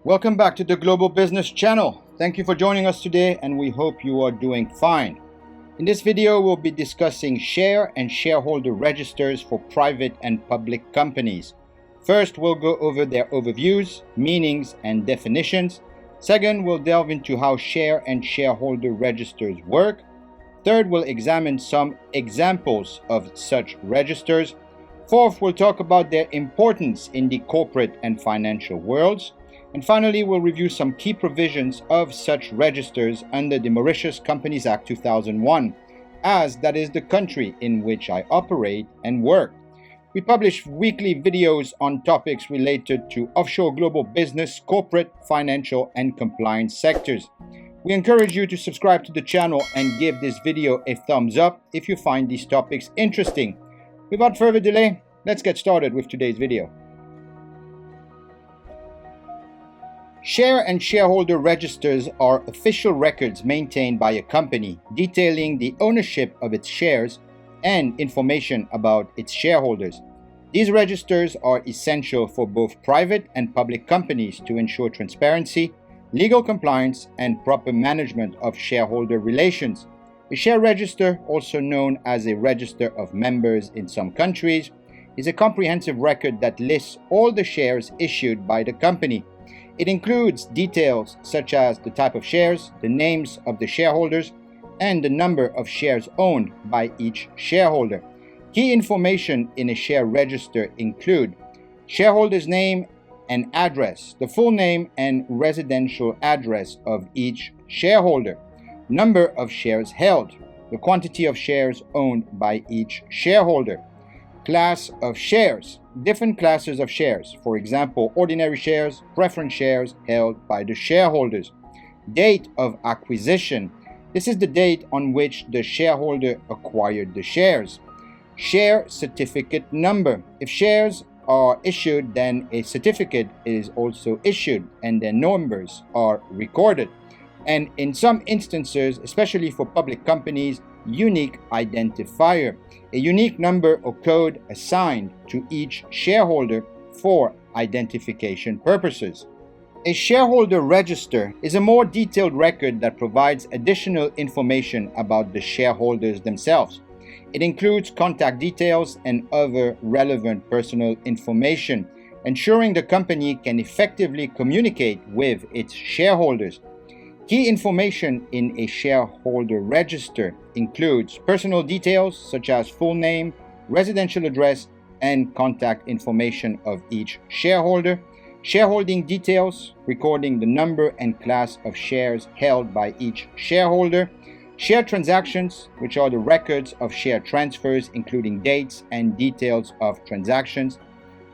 Welcome back to the Global Business Channel. Thank you for joining us today, and we hope you are doing fine. In this video, we'll be discussing share and shareholder registers for private and public companies. First, we'll go over their overviews, meanings, and definitions. Second, we'll delve into how share and shareholder registers work. Third, we'll examine some examples of such registers. Fourth, we'll talk about their importance in the corporate and financial worlds. And finally, we'll review some key provisions of such registers under the Mauritius Companies Act 2001, as that is the country in which I operate and work. We publish weekly videos on topics related to offshore global business, corporate, financial, and compliance sectors. We encourage you to subscribe to the channel and give this video a thumbs up if you find these topics interesting. Without further delay, let's get started with today's video. Share and shareholder registers are official records maintained by a company detailing the ownership of its shares and information about its shareholders. These registers are essential for both private and public companies to ensure transparency, legal compliance, and proper management of shareholder relations. A share register, also known as a register of members in some countries, is a comprehensive record that lists all the shares issued by the company. It includes details such as the type of shares, the names of the shareholders, and the number of shares owned by each shareholder. Key information in a share register include shareholder's name and address, the full name and residential address of each shareholder, number of shares held, the quantity of shares owned by each shareholder, class of shares, different classes of shares, for example, ordinary shares, preference shares held by the shareholders. Date of acquisition. This is the date on which the shareholder acquired the shares. Share certificate number. If shares are issued, then a certificate is also issued and their numbers are recorded. And in some instances, especially for public companies, unique identifier, a unique number or code assigned to each shareholder for identification purposes. A shareholder register is a more detailed record that provides additional information about the shareholders themselves. It includes contact details and other relevant personal information, ensuring the company can effectively communicate with its shareholders. Key information in a shareholder register includes personal details such as full name, residential address, and contact information of each shareholder, shareholding details recording the number and class of shares held by each shareholder, share transactions, which are the records of share transfers including dates and details of transactions,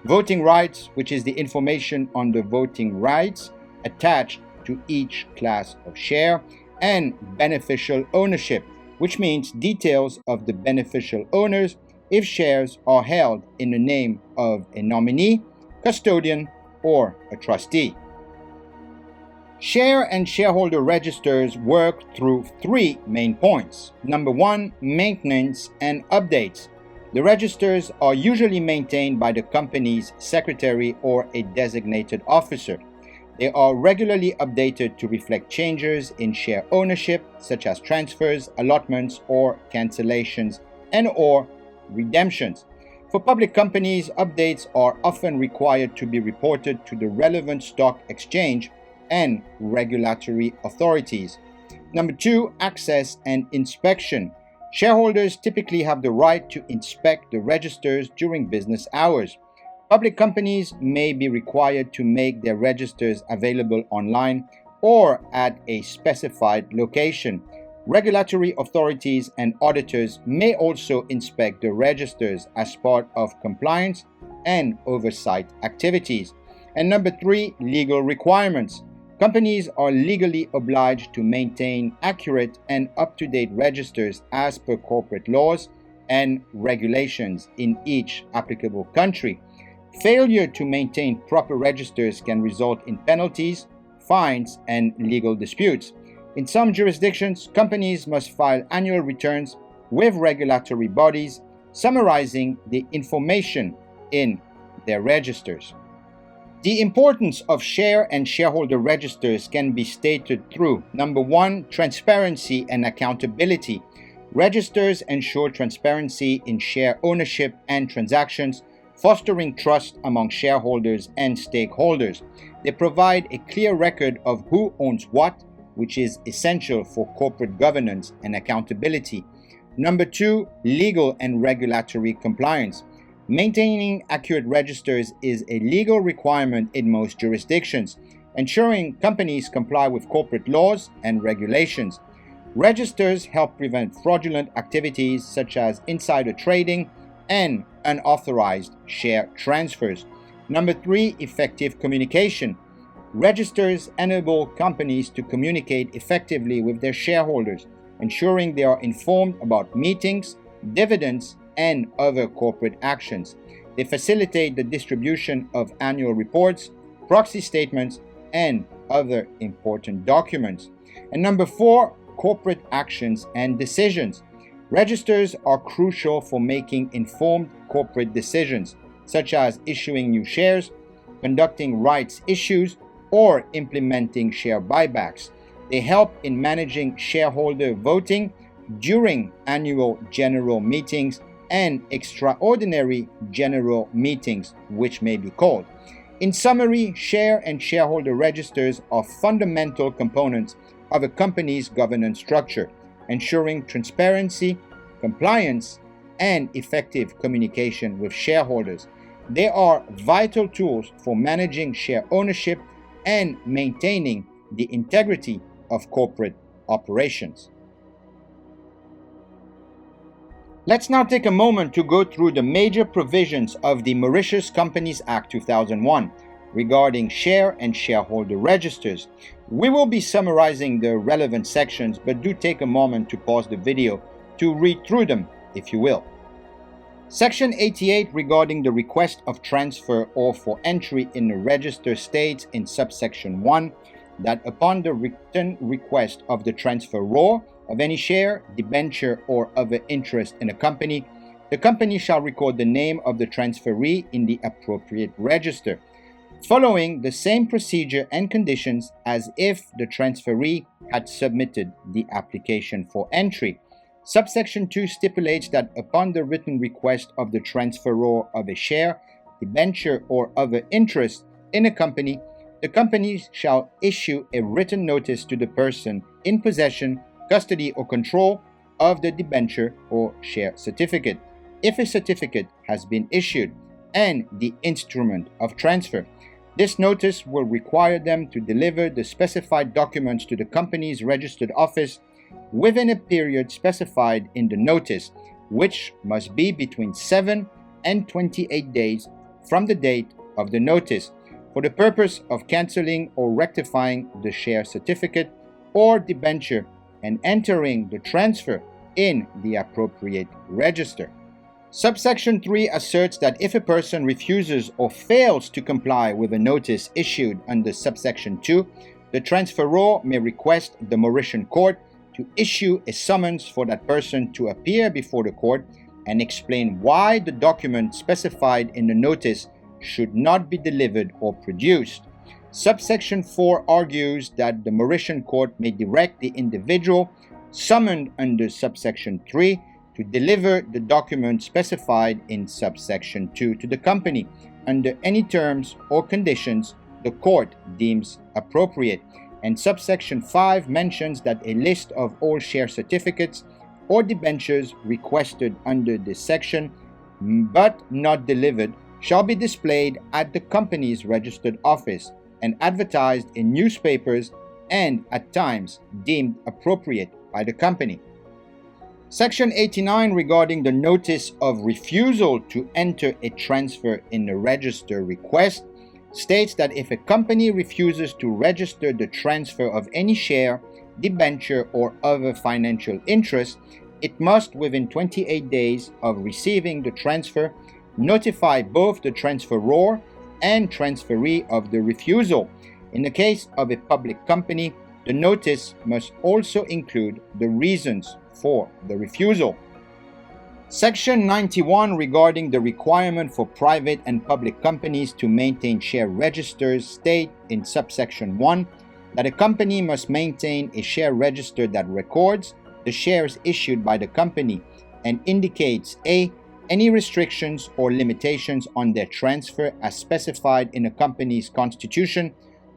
voting rights, which is the information on the voting rights attached to each class of share, and beneficial ownership, which means details of the beneficial owners if shares are held in the name of a nominee, custodian, or a trustee. Share and shareholder registers work through three main points. Number one, maintenance and updates. The registers are usually maintained by the company's secretary or a designated officer. They are regularly updated to reflect changes in share ownership, such as transfers, allotments, or cancellations, and/or redemptions. For public companies, updates are often required to be reported to the relevant stock exchange and regulatory authorities. Number two, access and inspection. Shareholders typically have the right to inspect the registers during business hours. Public companies may be required to make their registers available online or at a specified location. Regulatory authorities and auditors may also inspect the registers as part of compliance and oversight activities. And number three, legal requirements. Companies are legally obliged to maintain accurate and up-to-date registers as per corporate laws and regulations in each applicable country. Failure to maintain proper registers can result in penalties, fines, and legal disputes. In some jurisdictions, companies must file annual returns with regulatory bodies summarizing the information in their registers. The importance of share and shareholder registers can be stated through: number one, transparency and accountability. Registers ensure transparency in share ownership and transactions, fostering trust among shareholders and stakeholders. They provide a clear record of who owns what, which is essential for corporate governance and accountability. Number two, legal and regulatory compliance. Maintaining accurate registers is a legal requirement in most jurisdictions, ensuring companies comply with corporate laws and regulations. Registers help prevent fraudulent activities such as insider trading and unauthorized share transfers. Number three, effective communication. Registers enable companies to communicate effectively with their shareholders, ensuring they are informed about meetings, dividends, and other corporate actions. They facilitate the distribution of annual reports, proxy statements, and other important documents. And number four, corporate actions and decisions. Registers are crucial for making informed corporate decisions, such as issuing new shares, conducting rights issues, or implementing share buybacks. They help in managing shareholder voting during annual general meetings and extraordinary general meetings, which may be called. In summary, share and shareholder registers are fundamental components of a company's governance structure, ensuring transparency, compliance, and effective communication with shareholders. They are vital tools for managing share ownership and maintaining the integrity of corporate operations. Let's now take a moment to go through the major provisions of the Mauritius Companies Act 2001 regarding share and shareholder registers. We will be summarizing the relevant sections, but do take a moment to pause the video to read through them, if you will. Section 88 regarding the request of transfer or for entry in the register states in subsection 1 that upon the written request of the transferor of any share, debenture, or other interest in a company, the company shall record the name of the transferee in the appropriate register, following the same procedure and conditions as if the transferee had submitted the application for entry. Subsection 2 stipulates that upon the written request of the transferor of a share, debenture, or other interest in a company, the company shall issue a written notice to the person in possession, custody, or control of the debenture or share certificate, if a certificate has been issued, and the instrument of transfer. This notice will require them to deliver the specified documents to the company's registered office within a period specified in the notice, which must be between 7 and 28 days from the date of the notice, for the purpose of cancelling or rectifying the share certificate or debenture and entering the transfer in the appropriate register. Subsection 3 asserts that if a person refuses or fails to comply with a notice issued under subsection 2, the transferor may request the Mauritian court to issue a summons for that person to appear before the court and explain why the document specified in the notice should not be delivered or produced. Subsection 4 argues that the Mauritian court may direct the individual summoned under subsection 3 to deliver the document specified in subsection 2 to the company under any terms or conditions the court deems appropriate. And subsection 5 mentions that a list of all share certificates or debentures requested under this section but not delivered shall be displayed at the company's registered office and advertised in newspapers and at times deemed appropriate by the company. Section 89 regarding the notice of refusal to enter a transfer in the register request states that if a company refuses to register the transfer of any share, debenture, or other financial interest, it must, within 28 days of receiving the transfer, notify both the transferor and transferee of the refusal. In the case of a public company, the notice must also include the reasons for the refusal. Section 91 regarding the requirement for private and public companies to maintain share registers state in subsection 1 that a company must maintain a share register that records the shares issued by the company and indicates a. Any restrictions or limitations on their transfer as specified in a company's constitution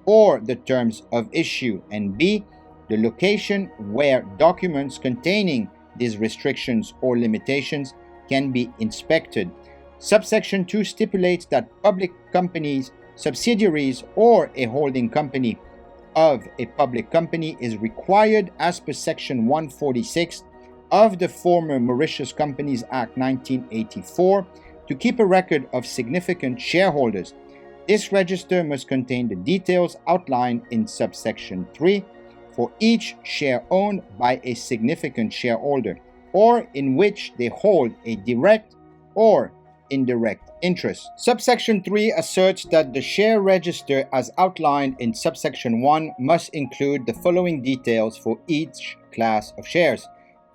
or the terms of issue, and b. the location where documents containing these restrictions or limitations can be inspected. Subsection 2 stipulates that public companies, subsidiaries, or a holding company of a public company is required as per Section 146 of the former Mauritius Companies Act 1984 to keep a record of significant shareholders. This register must contain the details outlined in subsection 3 for each share owned by a significant shareholder or in which they hold a direct or indirect interest. Subsection 3 asserts that the share register as outlined in subsection 1 must include the following details for each class of shares.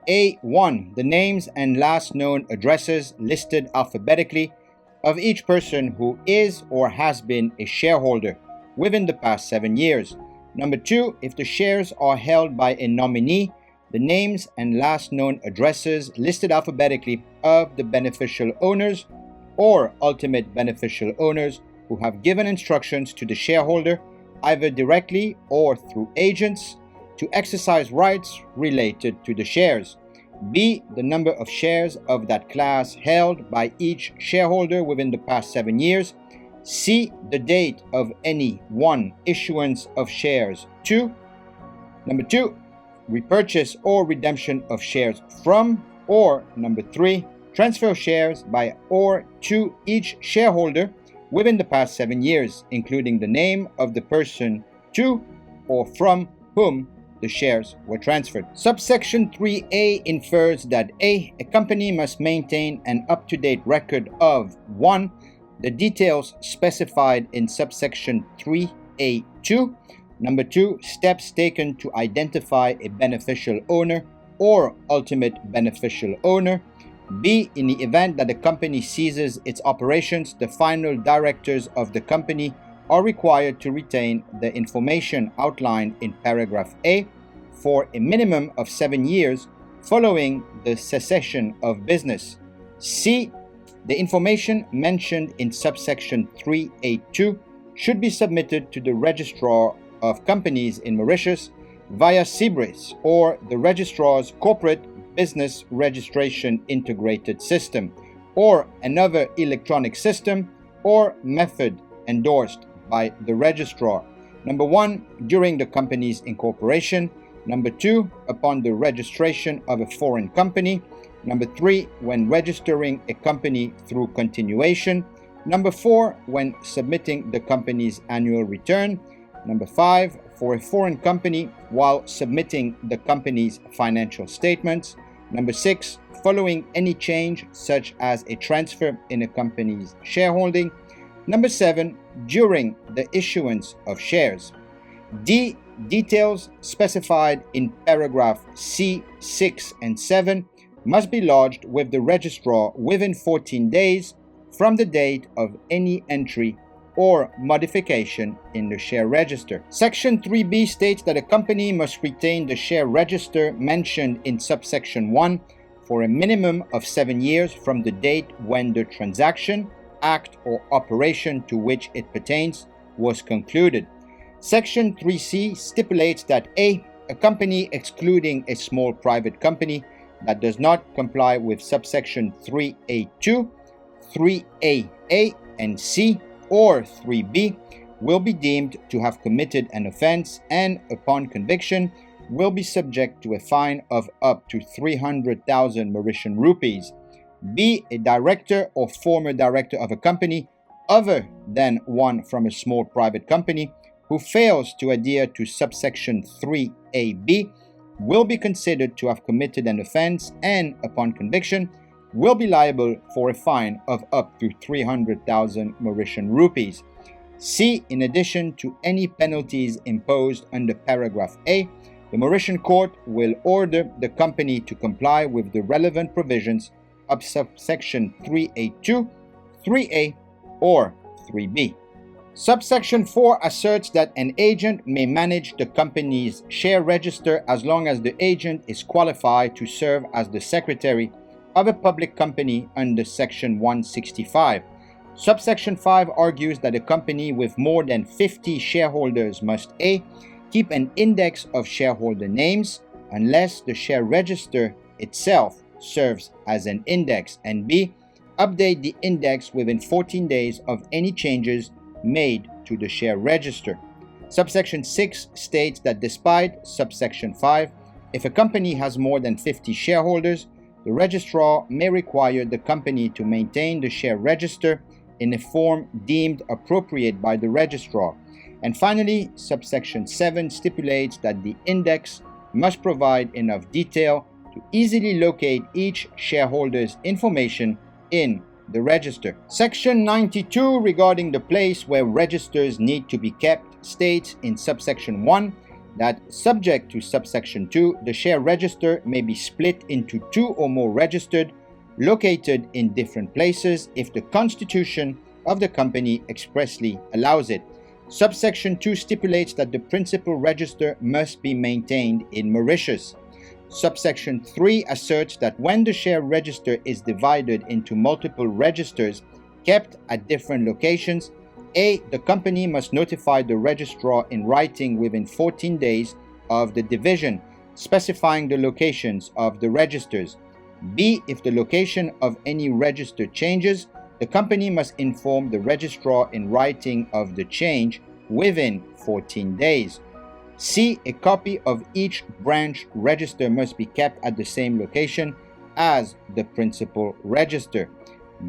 A1. The names and last known addresses listed alphabetically of each person who is or has been a shareholder within the past 7 years. Number 2. If the shares are held by a nominee, the names and last known addresses listed alphabetically of the beneficial owners or ultimate beneficial owners who have given instructions to the shareholder, either directly or through agents, to exercise rights related to the shares. B. The number of shares of that class held by each shareholder within the past 7 years. C. The date of any one issuance of shares. Number 2. Repurchase or redemption of shares from, or number 3. Transfer of shares by or to each shareholder within the past 7 years, including the name of the person to or from whom the shares were transferred. Subsection 3A infers that a company must maintain an up-to-date record of 1. The details specified in subsection 3A2. Number 2. Steps taken to identify a beneficial owner or ultimate beneficial owner. B. In the event that the company ceases its operations, the final directors of the company are required to retain the information outlined in paragraph A for a minimum of 7 years following the cessation of business. C. The information mentioned in subsection 3A2 should be submitted to the Registrar of Companies in Mauritius via CBRIS or the Registrar's Corporate Business Registration Integrated System or another electronic system or method endorsed by the registrar. Number 1, during the company's incorporation. Number 2, upon the registration of a foreign company. Number 3, when registering a company through continuation. Number 4, when submitting the company's annual return. Number 5, for a foreign company while submitting the company's financial statements. Number 6, following any change such as a transfer in a company's shareholding. Number 7, during the issuance of shares. D. Details specified in paragraph C, 6, and 7 must be lodged with the registrar within 14 days from the date of any entry or modification in the share register. Section 3B states that a company must retain the share register mentioned in subsection 1 for a minimum of 7 years from the date when the transaction, act, or operation to which it pertains was concluded. Section 3C stipulates that a company excluding a small private company that does not comply with subsection 3A2, 3AA, and C, or 3B will be deemed to have committed an offense and, upon conviction, will be subject to a fine of up to 300,000 Mauritian rupees. B. A director or former director of a company other than one from a small private company who fails to adhere to subsection 3AB will be considered to have committed an offense and, upon conviction, will be liable for a fine of up to 300,000 Mauritian rupees. C. In addition to any penalties imposed under paragraph A, the Mauritian court will order the company to comply with the relevant provisions of subsection 3A2, 3A, or 3B. Subsection 4 asserts that an agent may manage the company's share register as long as the agent is qualified to serve as the secretary of a public company under Section 165. Subsection 5 argues that a company with more than 50 shareholders must A. keep an index of shareholder names unless the share register itself serves as an index, and B. update the index within 14 days of any changes made to the share register. Subsection 6 states that despite subsection 5, if a company has more than 50 shareholders, the registrar may require the company to maintain the share register in a form deemed appropriate by the registrar. And finally, subsection 7 stipulates that the index must provide enough detail to easily locate each shareholder's information in the register. Section 92 regarding the place where registers need to be kept states in subsection 1 that, subject to subsection 2, the share register may be split into 2 or more registered located in different places if the constitution of the company expressly allows it. Subsection 2 stipulates that the principal register must be maintained in Mauritius. Subsection 3 asserts that when the share register is divided into multiple registers kept at different locations, A. the company must notify the registrar in writing within 14 days of the division, specifying the locations of the registers. B. if the location of any register changes, the company must inform the registrar in writing of the change within 14 days. C. a copy of each branch register must be kept at the same location as the principal register.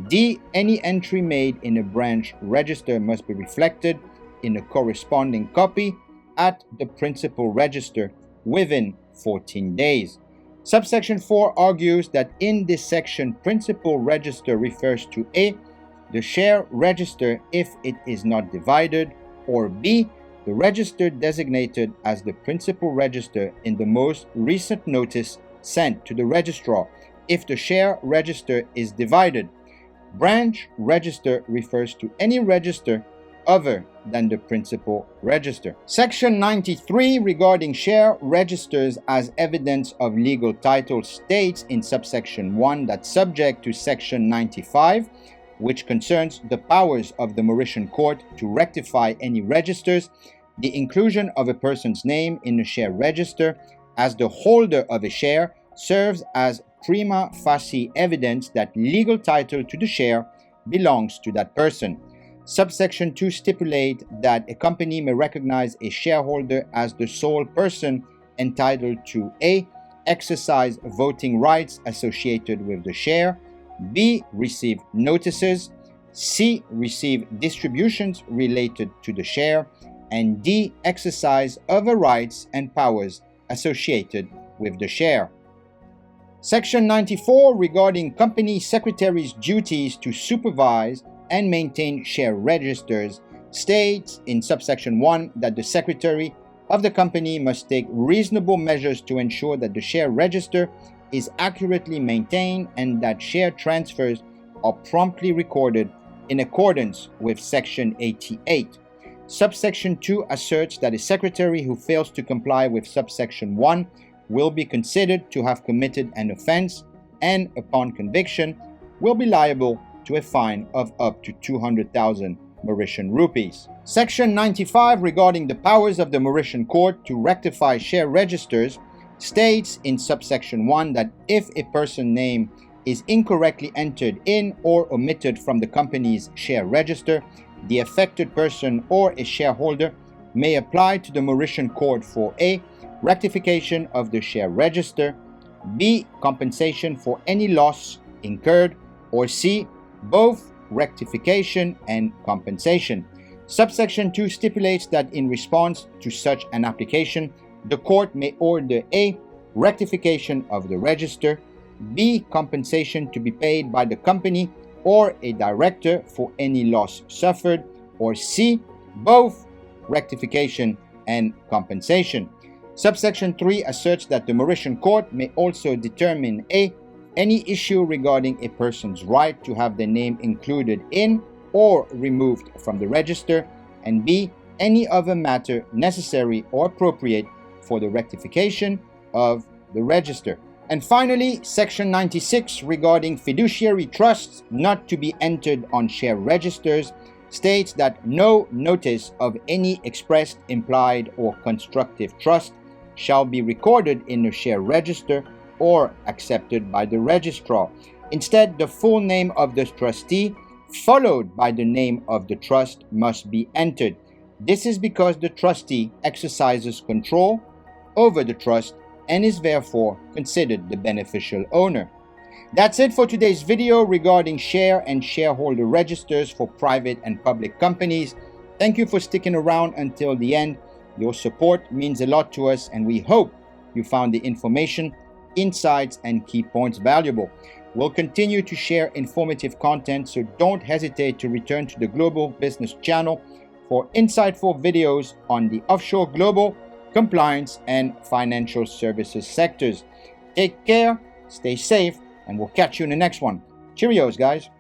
D. any entry made in a branch register must be reflected in a corresponding copy at the principal register within 14 days. Subsection 4 argues that in this section, principal register refers to A. the share register if it is not divided, or B. the register designated as the principal register in the most recent notice sent to the registrar if the share register is divided. Branch register refers to any register other than the principal register. Section 93 regarding share registers as evidence of legal title states in subsection 1 that, subject to section 95, which concerns the powers of the Mauritian court to rectify any registers, the inclusion of a person's name in a share register as the holder of a share serves as prima facie evidence that legal title to the share belongs to that person. Subsection 2 stipulates that a company may recognize a shareholder as the sole person entitled to A. exercise voting rights associated with the share, B. receive notices, C. receive distributions related to the share, and D. exercise other rights and powers associated with the share. Section 94 regarding company secretaries' duties to supervise and maintain share registers states in subsection 1 that the secretary of the company must take reasonable measures to ensure that the share register is accurately maintained and that share transfers are promptly recorded in accordance with section 88. Subsection 2 asserts that a secretary who fails to comply with subsection 1 will be considered to have committed an offense and, upon conviction, will be liable to a fine of up to 200,000 Mauritian rupees. Section 95 regarding the powers of the Mauritian court to rectify share registers states in subsection 1 that if a person's name is incorrectly entered in or omitted from the company's share register, the affected person or a shareholder may apply to the Mauritian court for A. rectification of the share register, B. compensation for any loss incurred, or C. both rectification and compensation. Subsection 2 stipulates that in response to such an application, the court may order A. rectification of the register, B. compensation to be paid by the company or a director for any loss suffered, or C. both rectification and compensation. Subsection 3 asserts that the Mauritian court may also determine A. any issue regarding a person's right to have their name included in or removed from the register, and B, any other matter necessary or appropriate for the rectification of the register. And finally, Section 96 regarding fiduciary trusts not to be entered on share registers states that no notice of any expressed, implied, or constructive trust shall be recorded in the share register or accepted by the registrar. Instead, the full name of the trustee, followed by the name of the trust, must be entered. This is because the trustee exercises control over the trust and is therefore considered the beneficial owner. That's it for today's video regarding share and shareholder registers for private and public companies. Thank you for sticking around until the end. Your support means a lot to us, and we hope you found the information, insights, and key points valuable. We'll continue to share informative content, so don't hesitate to return to the Global Business Channel for insightful videos on the offshore, global, compliance, and financial services sectors. Take care, stay safe, and we'll catch you in the next one. Cheerios, guys.